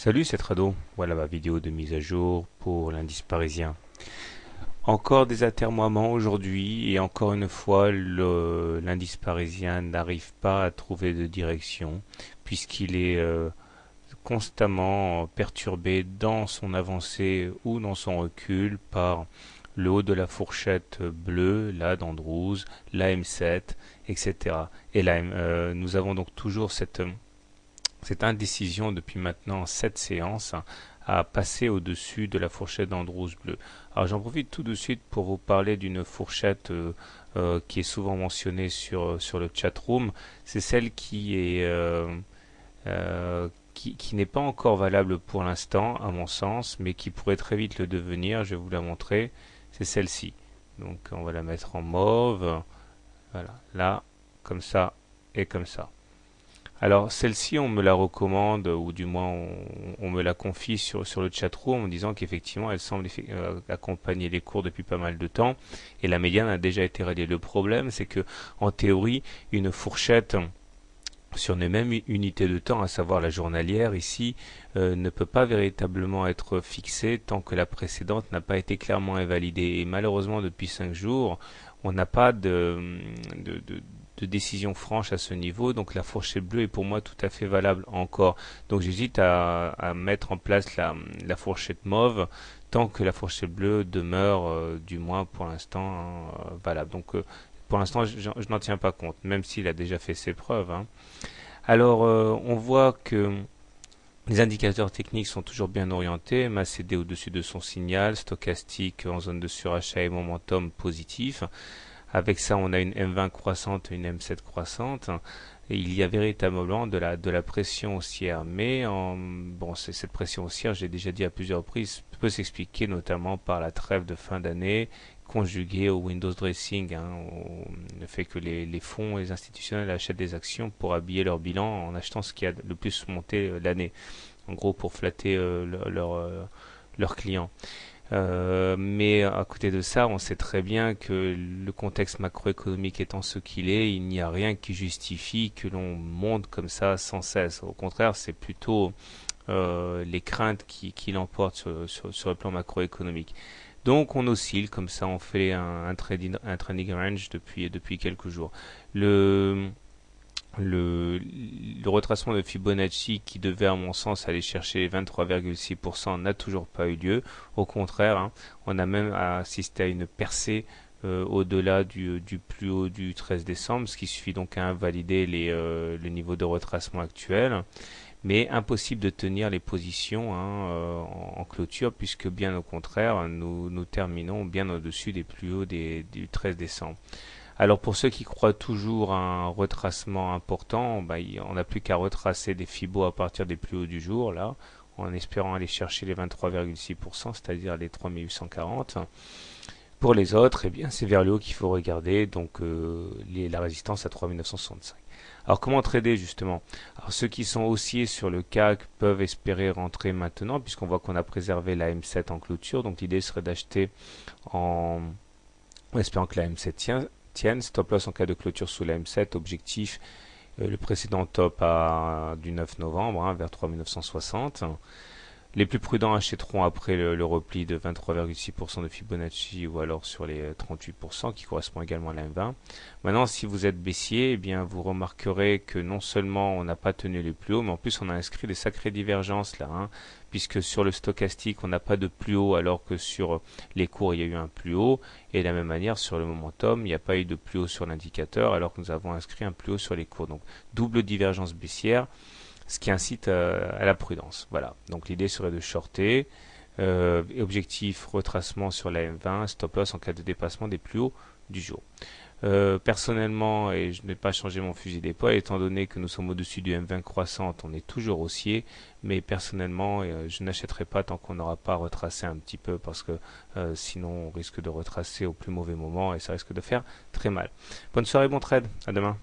Salut, c'est Trado. Voilà ma vidéo de mise à jour pour l'indice parisien. Encore des atermoiements aujourd'hui et encore une fois l'indice parisien n'arrive pas à trouver de direction puisqu'il est constamment perturbé dans son avancée ou dans son recul par le haut de la fourchette bleue, là d'Andrews, la M7, etc. Et là, nous avons donc toujours cette indécision depuis maintenant 7 séances à passer au-dessus de la fourchette d'Andrews bleu. Alors j'en profite tout de suite pour vous parler d'une fourchette qui est souvent mentionnée sur le chat room. C'est celle qui n'est pas encore valable pour l'instant, à mon sens, mais qui pourrait très vite le devenir. Je vais vous la montrer. C'est celle-ci. Donc on va la mettre en mauve. Voilà, là, comme ça et comme ça. Alors celle-ci, on me la recommande, ou du moins on me la confie sur le chatroom en me disant qu'effectivement elle semble accompagner les cours depuis pas mal de temps et la médiane a déjà été radiée. Le problème, c'est que en théorie, une fourchette sur une même unité de temps, à savoir la journalière ici, ne peut pas véritablement être fixée tant que la précédente n'a pas été clairement invalidée. Et malheureusement, depuis 5 jours, on n'a pas de décision franche à ce niveau, donc la fourchette bleue est pour moi tout à fait valable encore. Donc j'hésite à mettre en place la fourchette mauve tant que la fourchette bleue demeure, du moins pour l'instant, valable. Donc pour l'instant, je n'en tiens pas compte, même s'il a déjà fait ses preuves, hein. Alors, on voit que les indicateurs techniques sont toujours bien orientés, MACD au-dessus de son signal, stochastique en zone de surachat et momentum positif. Avec ça, on a une M20 croissante et une M7 croissante. Et il y a véritablement de la pression haussière. Mais cette pression haussière, j'ai déjà dit à plusieurs reprises, peut s'expliquer notamment par la trêve de fin d'année conjuguée au Windows dressing, le fait que les fonds et les institutionnels achètent des actions pour habiller leur bilan en achetant ce qui a le plus monté l'année. En gros, pour flatter leurs clients. Mais à côté de ça, on sait très bien que le contexte macroéconomique étant ce qu'il est, il n'y a rien qui justifie que l'on monte comme ça sans cesse. Au contraire, c'est plutôt les craintes qui l'emportent sur le plan macroéconomique. Donc on oscille comme ça, on fait un trading range depuis quelques jours. Le retracement de Fibonacci qui devait à mon sens aller chercher 23,6% n'a toujours pas eu lieu. Au contraire, hein, on a même assisté à une percée au-delà du plus haut du 13 décembre, ce qui suffit donc à invalider le niveau de retracement actuel. Mais impossible de tenir les positions, en clôture puisque bien au contraire, nous terminons bien au-dessus des plus hauts du 13 décembre. Alors pour ceux qui croient toujours à un retracement important, on n'a plus qu'à retracer des fibos à partir des plus hauts du jour, là, en espérant aller chercher les 23,6%, c'est-à-dire les 3840. Pour les autres, eh bien, c'est vers le haut qu'il faut regarder, donc la résistance à 3965. Alors comment trader justement? Alors ceux qui sont haussiers sur le CAC peuvent espérer rentrer maintenant, puisqu'on voit qu'on a préservé la M7 en clôture, donc l'idée serait d'acheter en espérant que la M7 tienne, stop loss en cas de clôture sous la M7, objectif le précédent top du 9 novembre, vers 3960. Les plus prudents achèteront après le repli de 23,6% de Fibonacci ou alors sur les 38% qui correspond également à la M20. Maintenant, si vous êtes baissier, eh bien, vous remarquerez que non seulement on n'a pas tenu les plus hauts, mais en plus on a inscrit des sacrées divergences là, puisque sur le stochastique on n'a pas de plus haut alors que sur les cours il y a eu un plus haut, et de la même manière sur le momentum il n'y a pas eu de plus haut sur l'indicateur alors que nous avons inscrit un plus haut sur les cours. Donc double divergence baissière, ce qui incite à la prudence. Voilà. Donc l'idée serait de shorter. Objectif retracement sur la M20, stop loss en cas de dépassement des plus hauts du jour. Personnellement, et je n'ai pas changé mon fusil d'épaule, étant donné que nous sommes au-dessus du M20 croissante, on est toujours haussier, mais personnellement, je n'achèterai pas tant qu'on n'aura pas retracé un petit peu, parce que sinon on risque de retracer au plus mauvais moment et ça risque de faire très mal. Bonne soirée, bon trade, à demain.